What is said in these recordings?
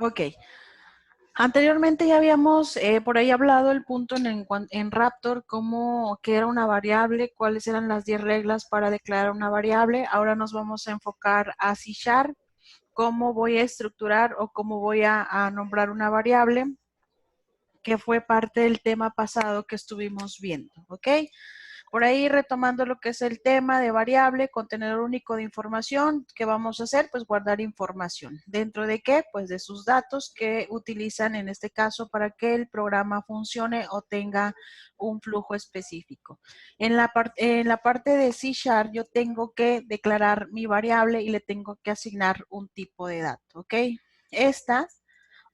Ok. Anteriormente ya habíamos por ahí hablado el punto en Raptor, cómo que era una variable, cuáles eran las 10 reglas para declarar una variable. Ahora nos vamos a enfocar a C#, cómo voy a estructurar o cómo voy a nombrar una variable, que fue parte del tema pasado que estuvimos viendo, ¿ok? Por ahí retomando lo que es el tema de variable, contenedor único de información, ¿qué vamos a hacer? Pues guardar información. ¿Dentro de qué? Pues de sus datos que utilizan en este caso para que el programa funcione o tenga un flujo específico. En la parte de C# yo tengo que declarar mi variable y le tengo que asignar un tipo de dato, ¿ok? Estas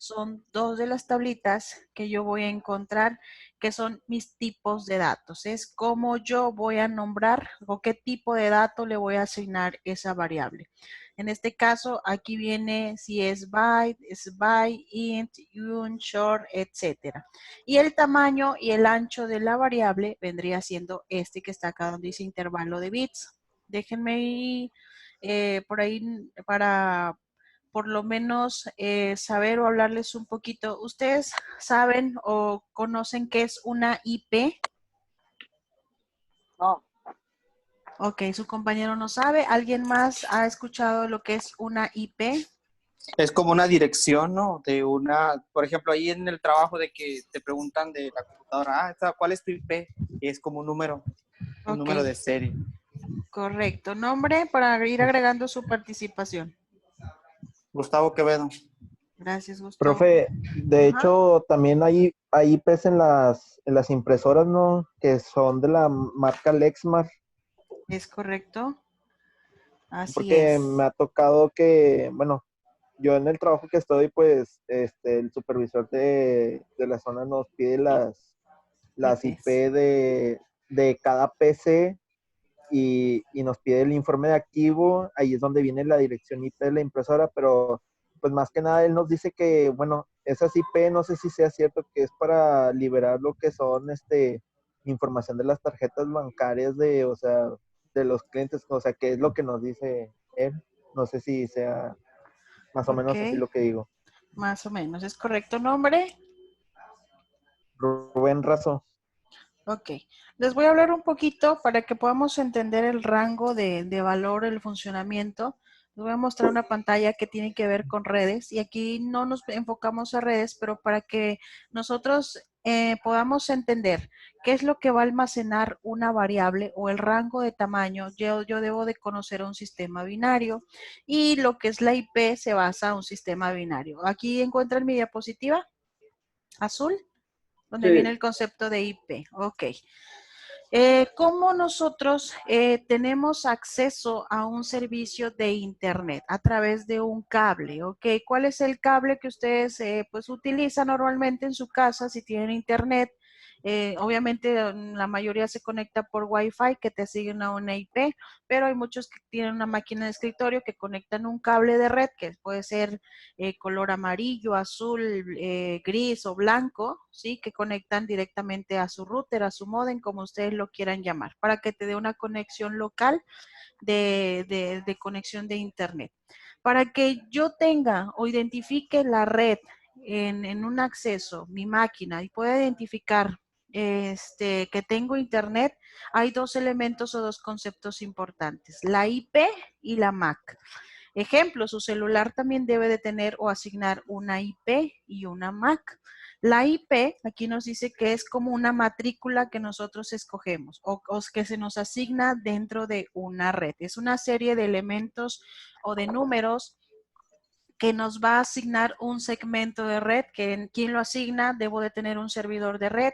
son dos de las tablitas que yo voy a encontrar que son mis tipos de datos. Es cómo yo voy a nombrar o qué tipo de dato le voy a asignar esa variable. En este caso, aquí viene si es byte, int, uint, short, etcétera. Y el tamaño y el ancho de la variable vendría siendo este que está acá donde dice intervalo de bits. Déjenme ir por ahí para por lo menos saber o hablarles un poquito. ¿Ustedes saben o conocen qué es una IP? No. Ok, su compañero no sabe. ¿Alguien más ha escuchado lo que es una IP? Es como una dirección, ¿no? De una, por ejemplo, ahí en el trabajo de que te preguntan de la computadora, ¿cuál es tu IP? Y es como un número Ok, de serie. correcto. Nombre para ir agregando su participación. Gustavo Quevedo. Gracias, Gustavo. Profe, de Ajá, hecho, también hay IPs en las impresoras, ¿no? Que son de la marca Lexmark, es correcto. Así porque es. me ha tocado que, bueno, yo en el trabajo que estoy, pues, el supervisor de la zona nos pide las IPs. IP de cada PC y nos pide el informe de archivo, ahí es donde viene la dirección IP de la impresora, pero pues más que nada él nos dice que, bueno, esas IP no sé si sea cierto que es para liberar lo que son información de las tarjetas bancarias o sea, de los clientes, o sea, que es lo que nos dice él. No sé si sea más o Ok, menos así lo que digo. más o menos. ¿Es correcto nombre? Rubén Razo. Ok, les voy a hablar un poquito para que podamos entender el rango de valor, el funcionamiento. Les voy a mostrar una pantalla que tiene que ver con redes y aquí no nos enfocamos a redes, pero para que nosotros podamos entender qué es lo que va a almacenar una variable o el rango de tamaño, yo debo de conocer un sistema binario y lo que es la IP se basa en un sistema binario. Aquí encuentran mi diapositiva azul donde Sí. viene el concepto de IP. Ok. ¿Cómo nosotros tenemos acceso a un servicio de Internet? A través de un cable, ¿ok? ¿Cuál es el cable que ustedes pues utilizan normalmente en su casa si tienen Internet? Obviamente la mayoría se conecta por Wi-Fi que te asigna a una IP, pero hay muchos que tienen una máquina de escritorio que conectan un cable de red que puede ser color amarillo, azul, gris o blanco, ¿sí? Que conectan directamente a su router, a su modem, como ustedes lo quieran llamar, para que te dé una conexión local de conexión de Internet. Para que yo tenga o identifique la red en un acceso, mi máquina, y pueda identificar que tengo Internet, hay dos elementos o dos conceptos importantes, la IP y la MAC. Ejemplo, su celular también debe de tener o asignar una IP y una MAC. La IP aquí nos dice que es como una matrícula que nosotros escogemos o que se nos asigna dentro de una red. Es una serie de elementos o de números que nos va a asignar un segmento de red, que quien lo asigna debo de tener un servidor de red.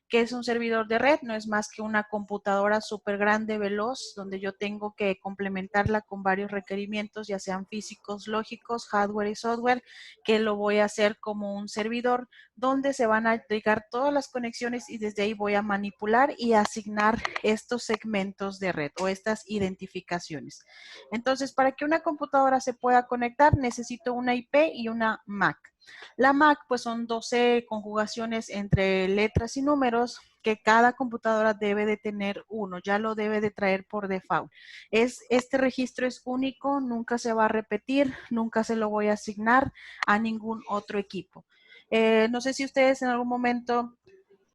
¿Qué es un servidor de red? No es más que una computadora súper grande, veloz, donde yo tengo que complementarla con varios requerimientos, ya sean físicos, lógicos, hardware y software, que lo voy a hacer como un servidor, donde se van a llegar todas las conexiones y desde ahí voy a manipular y asignar estos segmentos de red o estas identificaciones. Entonces, para que una computadora se pueda conectar, necesito una IP y una MAC. La MAC pues son 12 conjugaciones entre letras y números que cada computadora debe de tener uno, ya lo debe de traer por default. Este registro es único, nunca se va a repetir, nunca se lo voy a asignar a ningún otro equipo. No sé si ustedes en algún momento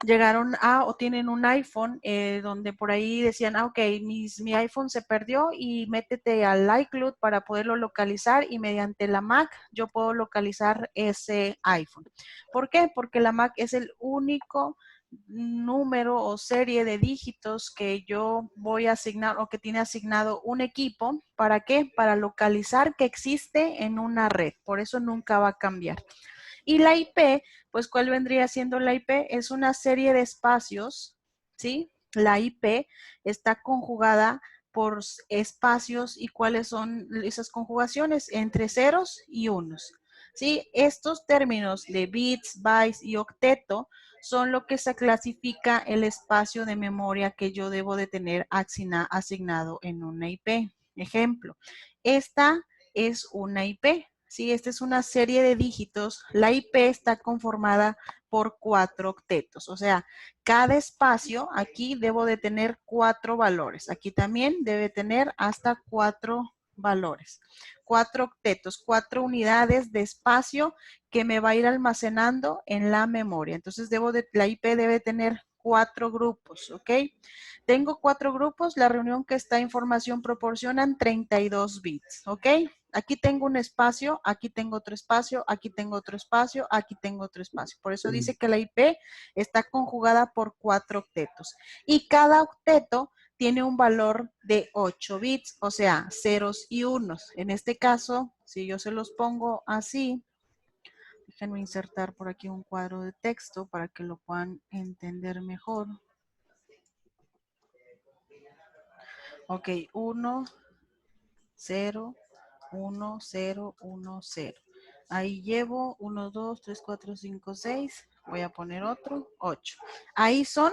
llegaron a o tienen un iPhone donde por ahí decían, ok, mi iPhone se perdió y métete al iCloud para poderlo localizar y mediante la Mac yo puedo localizar ese iPhone. ¿Por qué? Porque la Mac es el único número o serie de dígitos que yo voy a asignar o que tiene asignado un equipo. ¿Para qué? Para localizar que existe en una red. Por eso nunca va a cambiar. Y la IP, pues, ¿cuál vendría siendo la IP? Es una serie de espacios, ¿sí? La IP está conjugada por espacios y cuáles son esas conjugaciones entre ceros y unos, ¿sí? Estos términos de bits, bytes y octeto son lo que se clasifica el espacio de memoria que yo debo de tener asignado en una IP. Ejemplo, esta es una IP. Sí, esta es una serie de dígitos. La IP está conformada por 4 octetos. O sea, cada espacio aquí debo de tener 4 valores. Aquí también debe tener hasta 4 valores. 4 octetos, 4 unidades de espacio que me va a ir almacenando en la memoria. Entonces, la IP debe tener 4 grupos, ¿ok? Tengo 4 grupos. La reunión que está información proporcionan 32 bits, ¿ok? Aquí tengo un espacio, aquí tengo otro espacio, aquí tengo otro espacio, aquí tengo otro espacio. Por eso dice que la IP está conjugada por 4 octetos. Y cada octeto tiene un valor de 8 bits, o sea, ceros y unos. En este caso, si yo se los pongo así, déjenme insertar por aquí un cuadro de texto para que lo puedan entender mejor. Ok, 1, 0, 1, 0, 1, 0. Ahí llevo 1, 2, 3, 4, 5, 6. Voy a poner otro, 8. Ahí son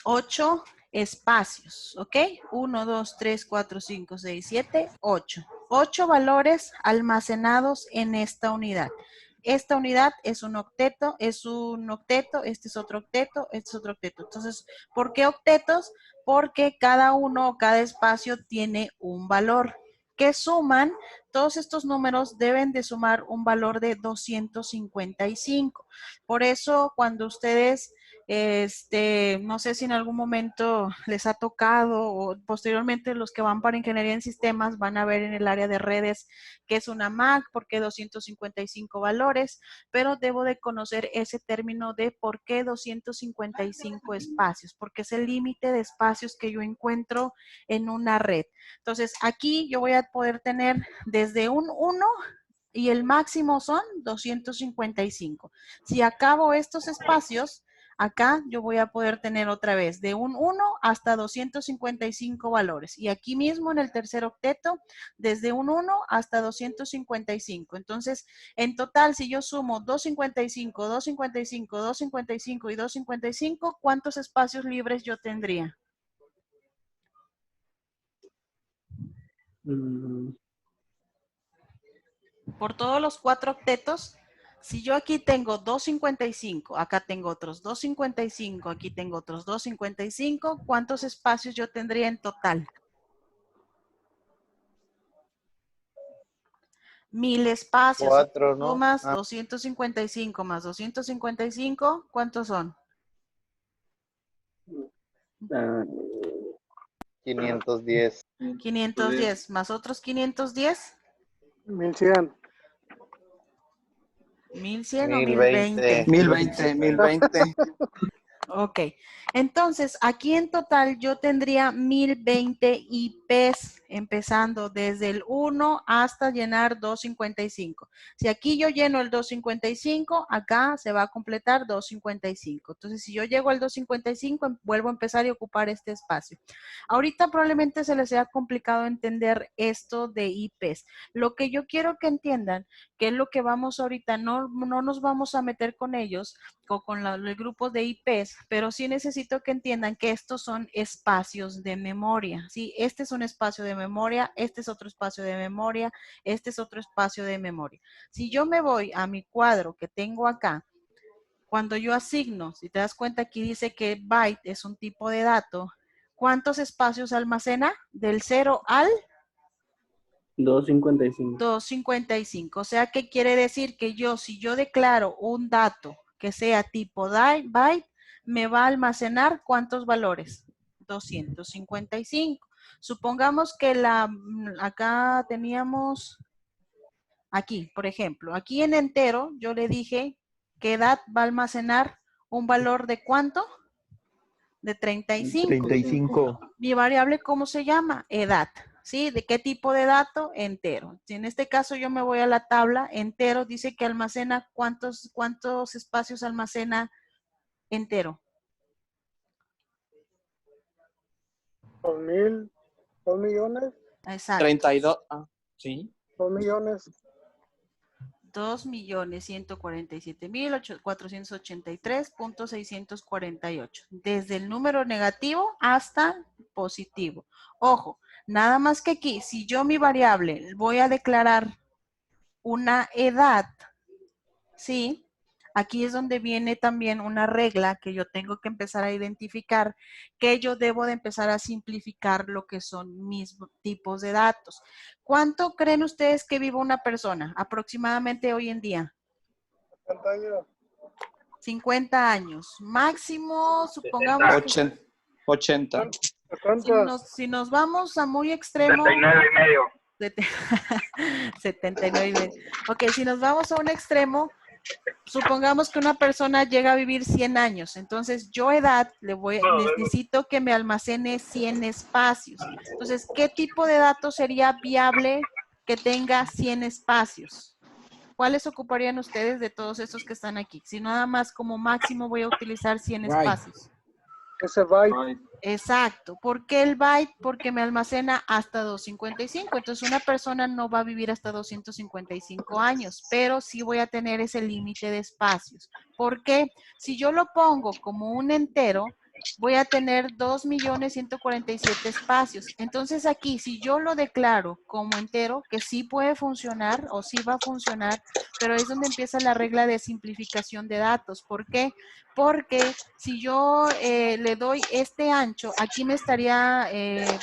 8 espacios, ¿ok? 1, 2, 3, 4, 5, 6, 7, 8. 8 valores almacenados en esta unidad. Esta unidad es un octeto, este es otro octeto, este es otro octeto. Entonces, ¿por qué octetos? Porque cada uno o cada espacio tiene un valor que suman. Todos estos números deben de sumar un valor de 255. Por eso, cuando ustedes no sé si en algún momento les ha tocado o posteriormente los que van para ingeniería en sistemas van a ver en el área de redes que es una MAC, porque 255 valores, pero debo de conocer ese término de por qué 255 espacios, porque es el límite de espacios que yo encuentro en una red. Entonces, aquí yo voy a poder tener desde un 1 y el máximo son 255. Si acabo estos espacios, acá yo voy a poder tener otra vez de un 1 hasta 255 valores. Y aquí mismo en el tercer octeto, desde un 1 hasta 255. Entonces, en total, si yo sumo 255, 255, 255 y 255, ¿cuántos espacios libres yo tendría? Por todos los 4 octetos, si yo aquí tengo 255, acá tengo otros 255, aquí tengo otros 255, ¿cuántos espacios yo tendría en total? 1000 espacios. 4, ¿no? Sumas 255 más 255, ¿cuántos son? 510. 510 más otros 510. 1100. 1100 o 1020. 1020. 1020. Ok, entonces aquí en total yo tendría 1020 IPs empezando desde el 1 hasta llenar 255. Si aquí yo lleno el 255, acá se va a completar 255. Entonces si yo llego al 255, vuelvo a empezar y ocupar este espacio. Ahorita probablemente se les sea complicado entender esto de IPs. Lo que yo quiero que entiendan, que es lo que vamos ahorita, no nos vamos a meter con ellos, o con el grupo de IPs, pero sí necesito que entiendan que estos son espacios de memoria, ¿sí? Este es un espacio de memoria, este es otro espacio de memoria, este es otro espacio de memoria. Si yo me voy a mi cuadro que tengo acá, cuando yo asigno, si te das cuenta aquí dice que byte es un tipo de dato, ¿cuántos espacios almacena? Del 0 al 255. 255. O sea, ¿qué quiere decir? Que yo, si yo declaro un dato que sea tipo byte, me va a almacenar ¿cuántos valores? 255. Supongamos que acá teníamos, aquí, por ejemplo, aquí en entero, yo le dije que edad va a almacenar un valor de ¿cuánto? De 35. 35. Mi variable, ¿cómo se llama? Edad. ¿Sí? ¿De qué tipo de dato? Entero. Si en este caso yo me voy a la tabla, entero dice que almacena, ¿cuántos espacios almacena entero? 2 millones, Exacto. 32. Sí. 2 millones. 2.147.483.648. Desde el número negativo hasta positivo. Ojo, nada más que aquí, si yo mi variable voy a declarar una edad, ¿sí? Aquí es donde viene también una regla que yo tengo que empezar a identificar, que yo debo de empezar a simplificar lo que son mis tipos de datos. ¿Cuánto creen ustedes que vive una persona aproximadamente hoy en día? 70 años. 50 años. Máximo, supongamos que 80. 70. si nos vamos a muy extremo. 79 y medio. Ok, si nos vamos a un extremo, supongamos que una persona llega a vivir 100 años, entonces yo edad necesito que me almacene 100 espacios. Entonces, ¿qué tipo de datos sería viable que tenga 100 espacios? ¿Cuáles ocuparían ustedes de todos estos que están aquí? Si nada más como máximo voy a utilizar 100 espacios. Ese byte. Exacto. ¿Por qué el byte? Porque me almacena hasta 255. Entonces, una persona no va a vivir hasta 255 años, pero sí voy a tener ese límite de espacios. ¿Por qué? Si yo lo pongo como un entero, voy a tener 2.147.000 espacios. Entonces, aquí, si yo lo declaro como entero, que sí puede funcionar o sí va a funcionar, pero es donde empieza la regla de simplificación de datos. ¿Por qué? Porque si yo le doy este ancho, aquí me estaría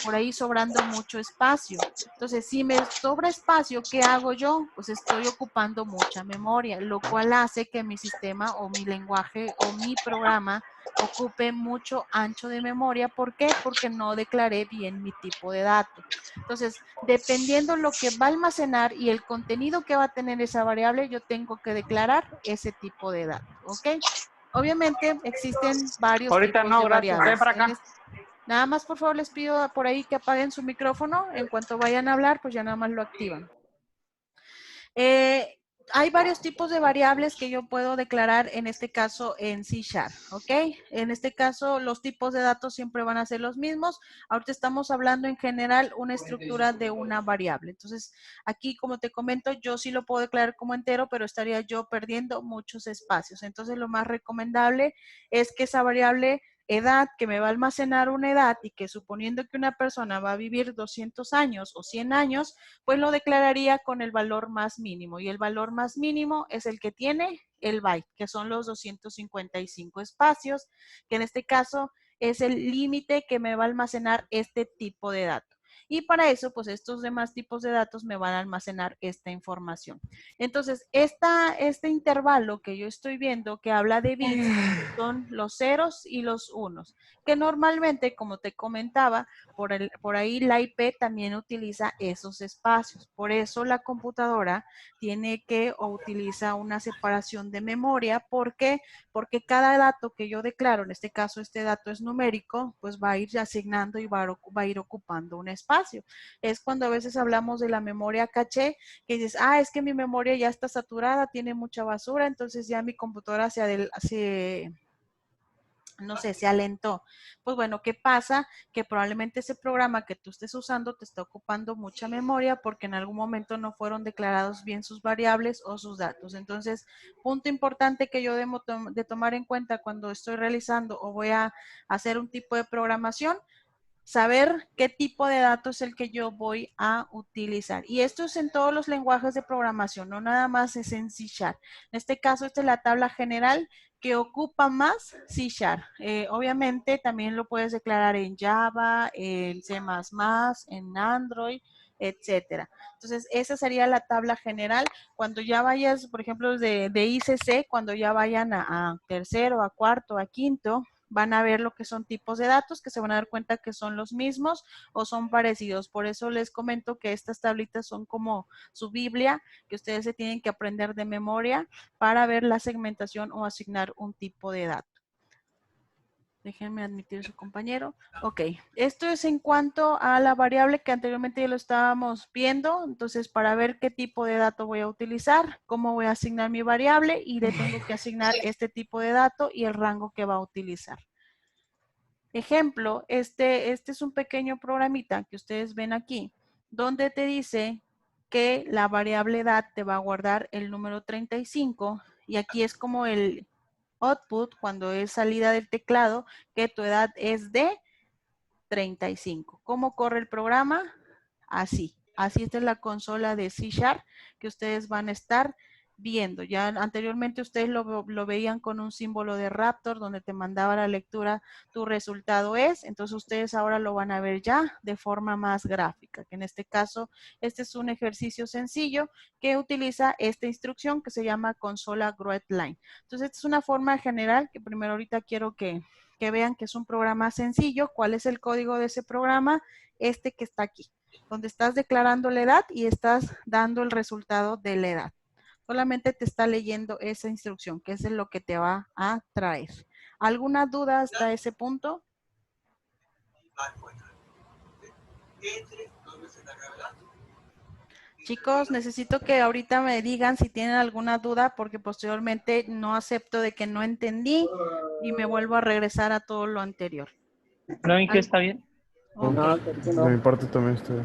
por ahí sobrando mucho espacio. Entonces, si me sobra espacio, ¿qué hago yo? Pues estoy ocupando mucha memoria, lo cual hace que mi sistema o mi lenguaje o mi programa ocupe mucho ancho de memoria. ¿Por qué? Porque no declaré bien mi tipo de dato. Entonces, dependiendo lo que va a almacenar y el contenido que va a tener esa variable, yo tengo que declarar ese tipo de dato, ¿ok? Obviamente existen varios Ahorita tipos no, de gracias. variables. Ven para acá. Nada más, por favor, les pido por ahí que apaguen su micrófono. En cuanto vayan a hablar, pues ya nada más lo activan. Hay varios tipos de variables que yo puedo declarar en este caso en C#, ¿ok? En este caso los tipos de datos siempre van a ser los mismos. Ahorita estamos hablando en general una estructura de una variable. Entonces, aquí como te comento, yo sí lo puedo declarar como entero, pero estaría yo perdiendo muchos espacios. Entonces, lo más recomendable es que esa variable edad, que me va a almacenar una edad y que suponiendo que una persona va a vivir 200 años o 100 años, pues lo declararía con el valor más mínimo. Y el valor más mínimo es el que tiene el byte, que son los 255 espacios, que en este caso es el límite que me va a almacenar este tipo de datos. Y para eso, pues estos demás tipos de datos me van a almacenar esta información. Entonces, este intervalo que yo estoy viendo que habla de bits son los ceros y los unos, que normalmente, como te comentaba, por ahí la IP también utiliza esos espacios. Por eso la computadora tiene que o utiliza una separación de memoria. ¿Por qué? Porque cada dato que yo declaro, en este caso este dato es numérico, pues va a ir asignando y va a ir ocupando un espacio. Es cuando a veces hablamos de la memoria caché, que dices, es que mi memoria ya está saturada, tiene mucha basura, entonces ya mi computadora no sé, se alentó. Pues bueno, ¿qué pasa? Que probablemente ese programa que tú estés usando te está ocupando mucha memoria porque en algún momento no fueron declarados bien sus variables o sus datos. Entonces, punto importante que yo debo de tomar en cuenta cuando estoy realizando o voy a hacer un tipo de programación, saber qué tipo de datos es el que yo voy a utilizar. Y esto es en todos los lenguajes de programación, no nada más es en C#. En este caso, esta es la tabla general que ocupa más C#. Obviamente, también lo puedes declarar en Java, en C++, en Android, etcétera. Entonces, esa sería la tabla general. Cuando ya vayas, por ejemplo, de ICC, cuando ya vayan a tercero, a cuarto, a quinto, van a ver lo que son tipos de datos, que se van a dar cuenta que son los mismos o son parecidos. Por eso les comento que estas tablitas son como su Biblia, que ustedes se tienen que aprender de memoria para ver la segmentación o asignar un tipo de dato. Déjenme admitir a su compañero. Ok, esto es en cuanto a la variable que anteriormente ya lo estábamos viendo. Entonces, para ver qué tipo de dato voy a utilizar, cómo voy a asignar mi variable y le tengo que asignar este tipo de dato y el rango que va a utilizar. Ejemplo, este es un pequeño programita que ustedes ven aquí, donde te dice que la variable edad te va a guardar el número 35 y aquí es como el output cuando es salida del teclado, que tu edad es de 35. ¿Cómo corre el programa? Así. Así esta es la consola de C# que ustedes van a estar viendo. Ya anteriormente ustedes lo veían con un símbolo de Raptor donde te mandaba la lectura, tu resultado es. Entonces ustedes ahora lo van a ver ya de forma más gráfica, que en este caso este es un ejercicio sencillo que utiliza esta instrucción que se llama consola greatline. Entonces esta es una forma general que primero ahorita quiero que vean que es un programa sencillo. ¿Cuál es el código de ese programa? Este que está aquí, donde estás declarando la edad y estás dando el resultado de la edad. Solamente te está leyendo esa instrucción, que es lo que te va a traer. ¿Alguna duda hasta ese punto? Chicos, necesito que ahorita me digan si tienen alguna duda porque posteriormente no acepto de que no entendí y me vuelvo a regresar a todo lo anterior. No, ¿y qué está bien? Okay. De mi parte también estoy.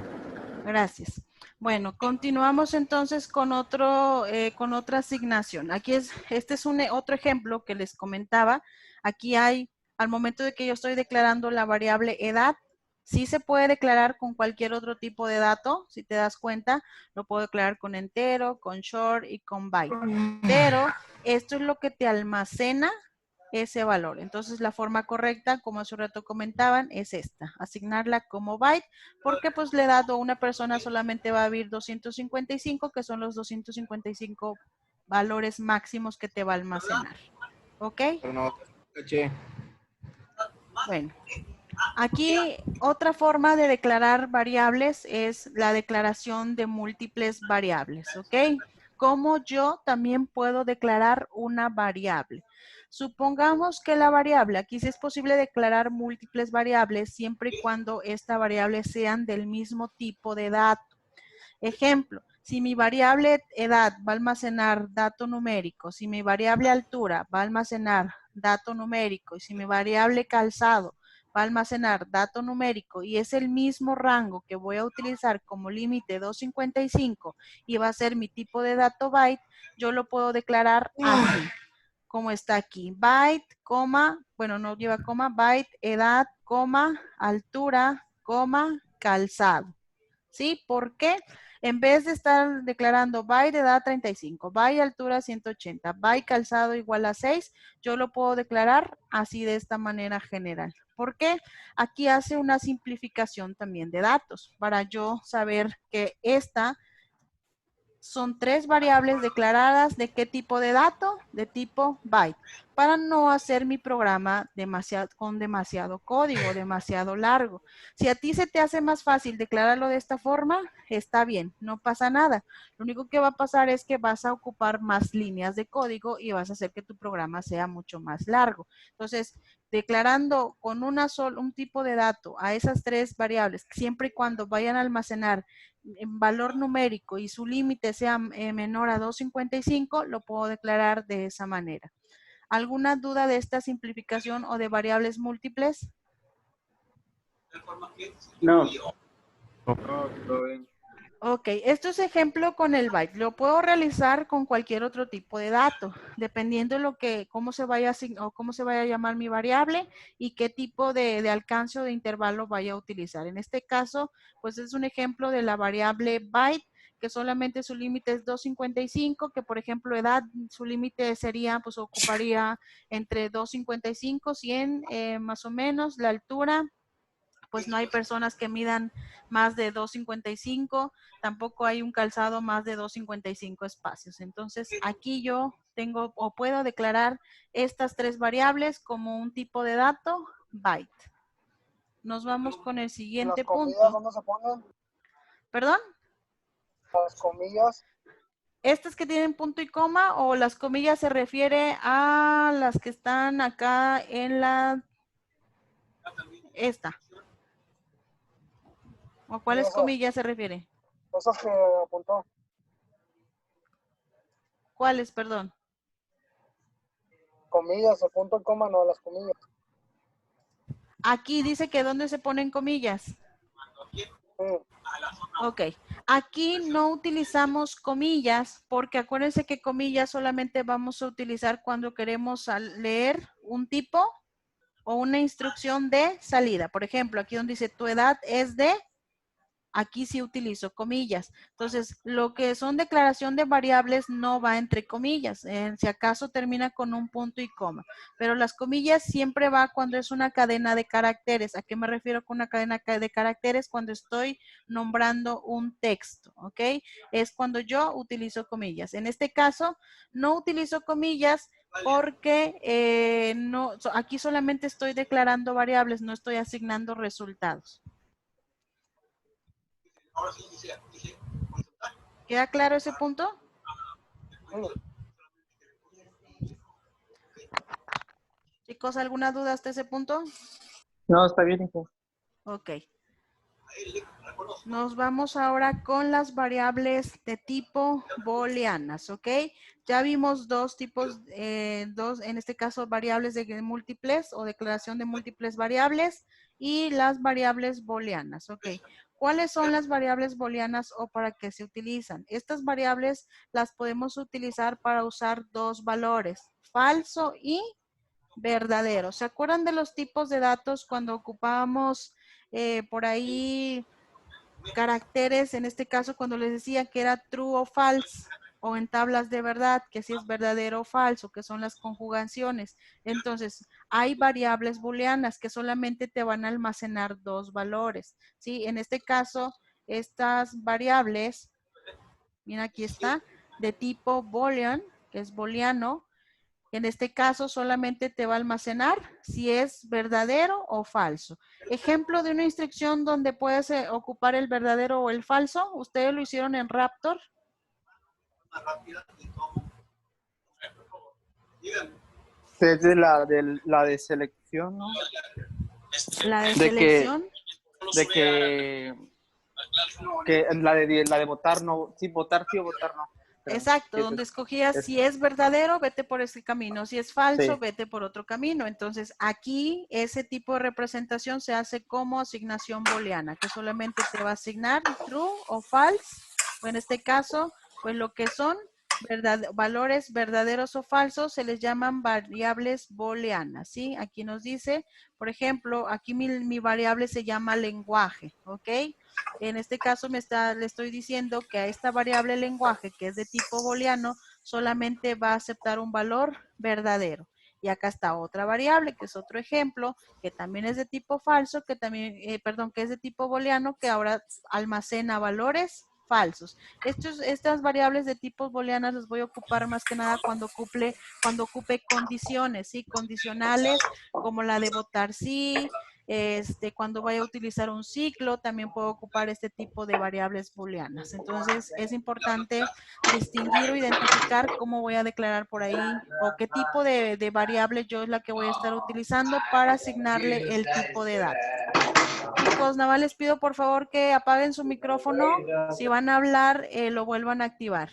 Gracias. Bueno, continuamos entonces con con otra asignación. Aquí este es otro ejemplo que les comentaba. Aquí hay, al momento de que yo estoy declarando la variable edad, sí se puede declarar con cualquier otro tipo de dato, si te das cuenta, lo puedo declarar con entero, con short y con byte. Pero esto es lo que te almacena ese valor. Entonces la forma correcta, como hace un rato comentaban, es esta, asignarla como byte, porque pues le he dado a una persona solamente va a vivir 255, que son los 255 valores máximos que te va a almacenar. ¿Ok? Bueno, aquí otra forma de declarar variables es la declaración de múltiples variables, ¿ok? Como yo también puedo declarar una variable. Supongamos que la variable, aquí sí es posible declarar múltiples variables siempre y cuando esta variable sean del mismo tipo de dato. Ejemplo, si mi variable edad va a almacenar dato numérico, si mi variable altura va a almacenar dato numérico y si mi variable calzado va a almacenar dato numérico y es el mismo rango que voy a utilizar como límite 255 y va a ser mi tipo de dato byte, yo lo puedo declarar así, como está aquí, byte, coma, bueno, no lleva coma, byte, edad, coma, altura, coma, calzado. ¿Sí? ¿Por qué? En vez de estar declarando byte de edad 35, byte altura 180, byte calzado igual a 6, yo lo puedo declarar así de esta manera general. ¿Por qué? Aquí hace una simplificación también de datos para yo saber que esta son 3 variables declaradas de qué tipo de dato, de tipo byte, para no hacer mi programa con demasiado código, demasiado largo. Si a ti se te hace más fácil declararlo de esta forma, está bien, no pasa nada. Lo único que va a pasar es que vas a ocupar más líneas de código y vas a hacer que tu programa sea mucho más largo. Entonces, declarando con un tipo de dato a esas 3 variables, siempre y cuando vayan a almacenar en valor numérico y su límite sea menor a 255, lo puedo declarar de esa manera. ¿Alguna duda de esta simplificación o de variables múltiples? No. Ok, esto es ejemplo con el byte. Lo puedo realizar con cualquier otro tipo de dato, dependiendo de cómo se vaya a llamar mi variable y qué tipo de alcance o de intervalo vaya a utilizar. En este caso, pues es un ejemplo de la variable byte, que solamente su límite es 255, que por ejemplo edad, su límite sería, pues ocuparía entre 255, 100 más o menos, la altura. Pues no hay personas que midan más de 2.55, tampoco hay un calzado más de 2.55 espacios. Entonces, aquí yo tengo o puedo declarar estas tres variables como un tipo de dato byte. Nos vamos con el siguiente ¿Las comillas punto. dónde se ponen? ¿Perdón? Las comillas. ¿Estas que tienen punto y coma o las comillas se refiere a las que están acá en esta? ¿O cuáles Esas, comillas se refiere? esas que apuntó. ¿Cuáles, perdón? Comillas, el punto y coma, no, las comillas. Aquí dice que ¿dónde se ponen comillas? Sí. Ok, aquí no utilizamos comillas porque acuérdense que comillas solamente vamos a utilizar cuando queremos leer un tipo o una instrucción de salida. Por ejemplo, aquí donde dice tu edad es de, aquí sí utilizo comillas. Entonces, lo que son declaración de variables no va entre comillas. Si acaso termina con un punto y coma. Pero las comillas siempre va cuando es una cadena de caracteres. ¿A qué me refiero con una cadena de caracteres? Cuando estoy nombrando un texto, ¿ok? Es cuando yo utilizo comillas. En este caso, no utilizo comillas porque aquí solamente estoy declarando variables, no estoy asignando resultados. ¿Queda claro ese punto? Chicos, ¿alguna duda hasta ese punto? No, está bien, hijo. Ok. Nos vamos ahora con las variables de tipo booleanas, ¿ok? Ya vimos dos tipos, en este caso variables de múltiples o declaración de múltiples variables y las variables booleanas, ¿ok? ¿Cuáles son las variables booleanas o para qué se utilizan? Estas variables las podemos utilizar para usar dos valores, falso y verdadero. ¿Se acuerdan de los tipos de datos cuando ocupábamos por ahí caracteres, en este caso cuando les decía que era true o false, o en tablas de verdad, que si es verdadero o falso, que son las conjugaciones? Entonces, hay variables booleanas que solamente te van a almacenar dos valores, ¿sí? En este caso, estas variables, mira aquí está, de tipo boolean, que es booleano, en este caso solamente te va a almacenar si es verdadero o falso. Ejemplo de una instrucción donde puedes ocupar el verdadero o el falso. ¿Ustedes lo hicieron en Raptor? Es de la de selección, ¿no? La de De que, selección. que la de votar, no, sí, votar sí o votar no. Pero, Exacto, sí, donde escogías si es verdadero, vete por ese camino, si es falso, sí. vete por otro camino. Entonces, aquí ese tipo de representación se hace como asignación booleana, que solamente te va a asignar true o false, o en este caso, pues lo que son valores verdaderos o falsos se les llaman variables booleanas, ¿sí? Aquí nos dice, por ejemplo, aquí mi variable se llama lenguaje, ¿ok? En este caso le estoy diciendo que a esta variable lenguaje, que es de tipo booleano, solamente va a aceptar un valor verdadero. Y acá está otra variable, que es otro ejemplo, que también es de tipo falso, que también, que es de tipo booleano, que ahora almacena valores falsos. Estas variables de tipos booleanas las voy a ocupar más que nada cuando ocupe condiciones, ¿sí? Condicionales, como la de votar sí. Cuando vaya a utilizar un ciclo, también puedo ocupar este tipo de variables booleanas. Entonces, es importante distinguir o identificar cómo voy a declarar por ahí o qué tipo de variable yo es la que voy a estar utilizando para asignarle el tipo de dato. Chicos, nada más les pido por favor que apaguen su micrófono. Si van a hablar, lo vuelvan a activar.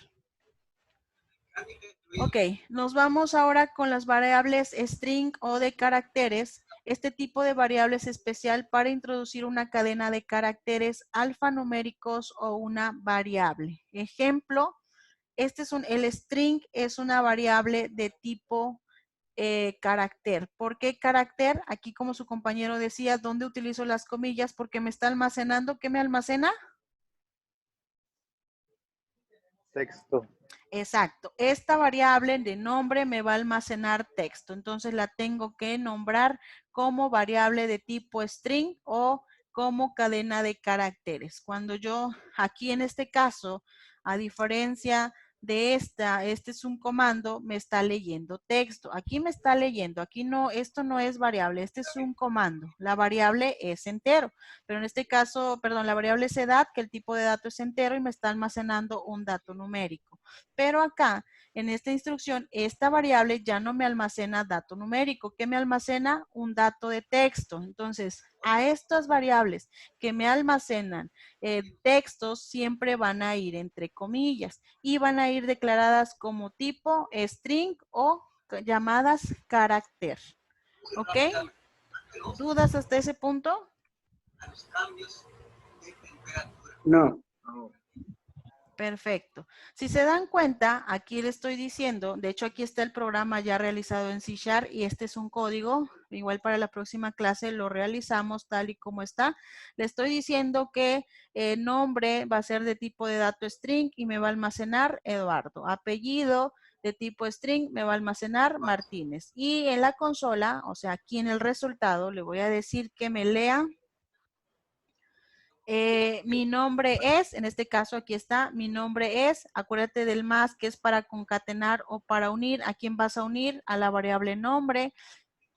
Ok, nos vamos ahora con las variables string o de caracteres. Este tipo de variable es especial para introducir una cadena de caracteres alfanuméricos o una variable. Ejemplo, el string es una variable de tipo carácter. ¿Por qué carácter? Aquí como su compañero decía, ¿dónde utilizo las comillas? Porque me está almacenando. ¿Qué me almacena? Texto. Exacto. Esta variable de nombre me va a almacenar texto. Entonces la tengo que nombrar como variable de tipo string o como cadena de caracteres. Cuando yo, aquí en este caso, a diferencia de este es un comando, me está leyendo texto. Aquí me está leyendo, aquí no, esto no es variable, este es un comando. La variable es entero, pero en este caso, perdón, la variable es edad, que el tipo de dato es entero y me está almacenando un dato numérico. Pero acá, en esta instrucción, esta variable ya no me almacena dato numérico. ¿Qué me almacena? Un dato de texto. Entonces, a estas variables que me almacenan textos siempre van a ir entre comillas y van a ir declaradas como tipo string o llamadas carácter. ¿Ok? ¿Dudas hasta ese punto? No. Perfecto. Si se dan cuenta, aquí le estoy diciendo, de hecho aquí está el programa ya realizado en C# y este es un código, igual para la próxima clase lo realizamos tal y como está. Le estoy diciendo que nombre va a ser de tipo de dato string y me va a almacenar Eduardo. Apellido de tipo string me va a almacenar Martínez. Y en la consola, o sea, aquí en el resultado, le voy a decir que me lea. Mi nombre es, en este caso aquí está, mi nombre es, acuérdate del más que es para concatenar o para unir. ¿A quién vas a unir? A la variable nombre,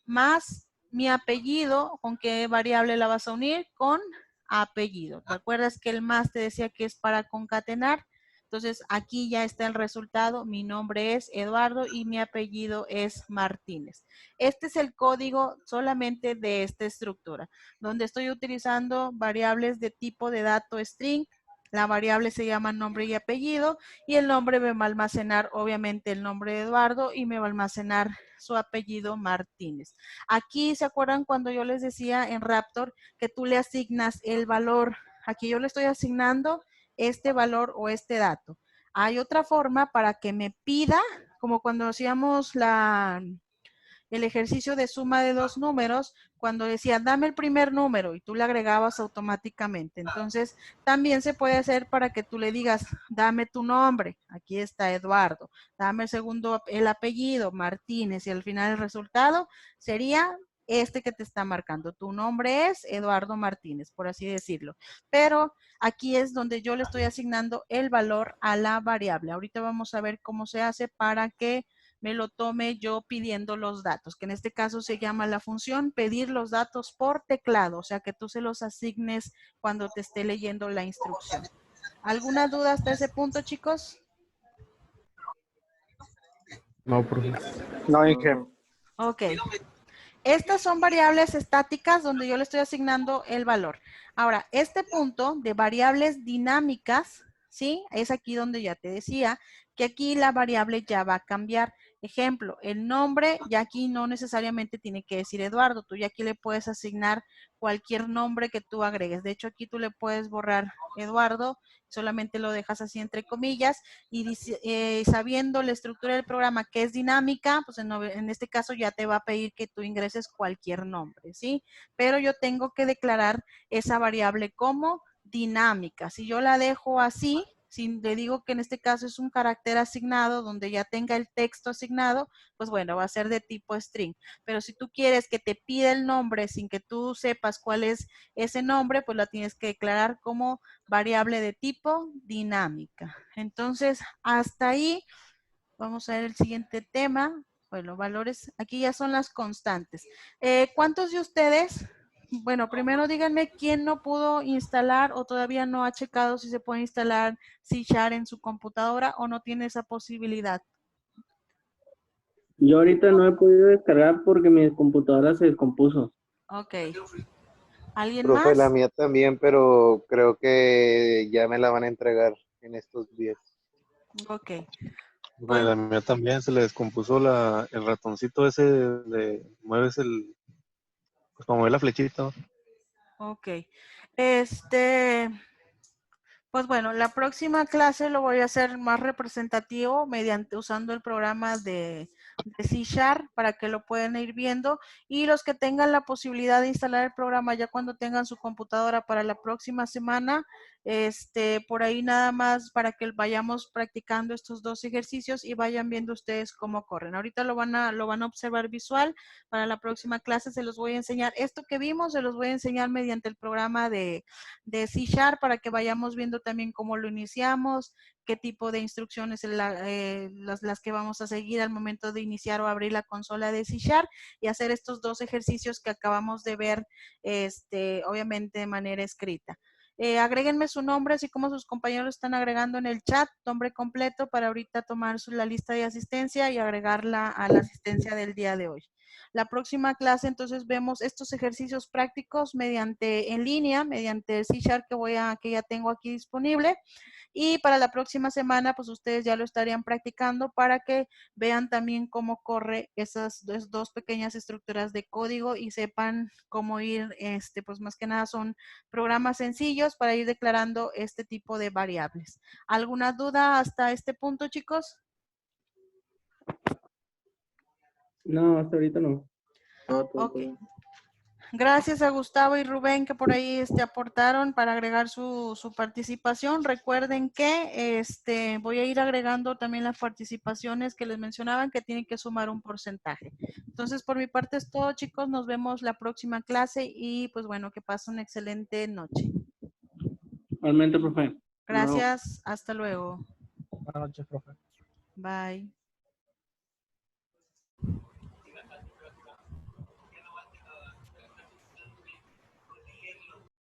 más mi apellido. ¿Con qué variable la vas a unir? Con apellido. ¿Te acuerdas que el más te decía que es para concatenar? Entonces aquí ya está el resultado. Mi nombre es Eduardo y mi apellido es Martínez. Este es el código solamente de esta estructura, donde estoy utilizando variables de tipo de dato string. La variable se llama nombre y apellido y el nombre me va a almacenar obviamente el nombre de Eduardo y me va a almacenar su apellido Martínez. Aquí, ¿se acuerdan cuando yo les decía en Raptor que tú le asignas el valor? Aquí yo le estoy asignando este valor o este dato. Hay otra forma para que me pida, como cuando hacíamos el ejercicio de suma de dos números, cuando decía, dame el primer número y tú le agregabas automáticamente. Entonces, también se puede hacer para que tú le digas, dame tu nombre, aquí está Eduardo, dame el segundo, el apellido, Martínez, y al final el resultado sería este que te está marcando. Tu nombre es Eduardo Martínez, por así decirlo. Pero aquí es donde yo le estoy asignando el valor a la variable. Ahorita vamos a ver cómo se hace para que me lo tome yo pidiendo los datos, que en este caso se llama la función pedir los datos por teclado, o sea que tú se los asignes cuando te esté leyendo la instrucción. ¿Alguna duda hasta ese punto, chicos? No, profe. No, Inge. Ok. Estas son variables estáticas donde yo le estoy asignando el valor. Ahora, este punto de variables dinámicas, ¿sí? Es aquí donde ya te decía que aquí la variable ya va a cambiar. Ejemplo, el nombre ya aquí no necesariamente tiene que decir Eduardo. Tú ya aquí le puedes asignar cualquier nombre que tú agregues. De hecho, aquí tú le puedes borrar Eduardo, solamente lo dejas así entre comillas y sabiendo la estructura del programa que es dinámica, pues en este caso ya te va a pedir que tú ingreses cualquier nombre, ¿sí? Pero yo tengo que declarar esa variable como dinámica. Si yo la dejo así, si le digo que en este caso es un carácter asignado donde ya tenga el texto asignado, pues bueno, va a ser de tipo string. Pero si tú quieres que te pida el nombre sin que tú sepas cuál es ese nombre, pues la tienes que declarar como variable de tipo dinámica. Entonces, hasta ahí vamos a ver el siguiente tema. Bueno, valores, aquí ya son las constantes. ¿Cuántos de ustedes? Bueno, primero díganme quién no pudo instalar o todavía no ha checado si se puede instalar C# en su computadora o no tiene esa posibilidad. Yo ahorita no he podido descargar porque mi computadora se descompuso. Ok. ¿Alguien Profe, la más? mía también, pero creo que ya me la van a entregar en estos días. Ok. Bueno, la mía también se le descompuso el ratoncito ese de mueves pues para mover la flechita. Ok. Pues bueno, la próxima clase lo voy a hacer más representativo usando el programa de C# para que lo puedan ir viendo, y los que tengan la posibilidad de instalar el programa ya cuando tengan su computadora para la próxima semana, por ahí nada más para que vayamos practicando estos 2 ejercicios y vayan viendo ustedes cómo corren. Ahorita lo van a observar visual. Para la próxima clase se los voy a enseñar esto que vimos, se los voy a enseñar mediante el programa de C# para que vayamos viendo también cómo lo iniciamos, qué tipo de instrucciones las que vamos a seguir al momento de iniciar o abrir la consola de C# y hacer estos 2 ejercicios que acabamos de ver, obviamente de manera escrita. Agréguenme su nombre, así como sus compañeros están agregando en el chat, nombre completo para ahorita tomar la lista de asistencia y agregarla a la asistencia del día de hoy. La próxima clase entonces vemos estos ejercicios prácticos en línea, mediante el C# que ya tengo aquí disponible. Y para la próxima semana, pues ustedes ya lo estarían practicando para que vean también cómo corre esas 2 pequeñas estructuras de código y sepan cómo ir, pues más que nada son programas sencillos para ir declarando este tipo de variables. ¿Alguna duda hasta este punto, chicos? No, hasta ahorita no. Ok. Gracias a Gustavo y Rubén que por ahí aportaron para agregar su participación. Recuerden que voy a ir agregando también las participaciones que les mencionaban que tienen que sumar un porcentaje. Entonces, por mi parte es todo, chicos. Nos vemos la próxima clase y pues bueno, que pasen una excelente noche. Igualmente, profe. Gracias. Hasta luego. Buenas noches, profe. Bye.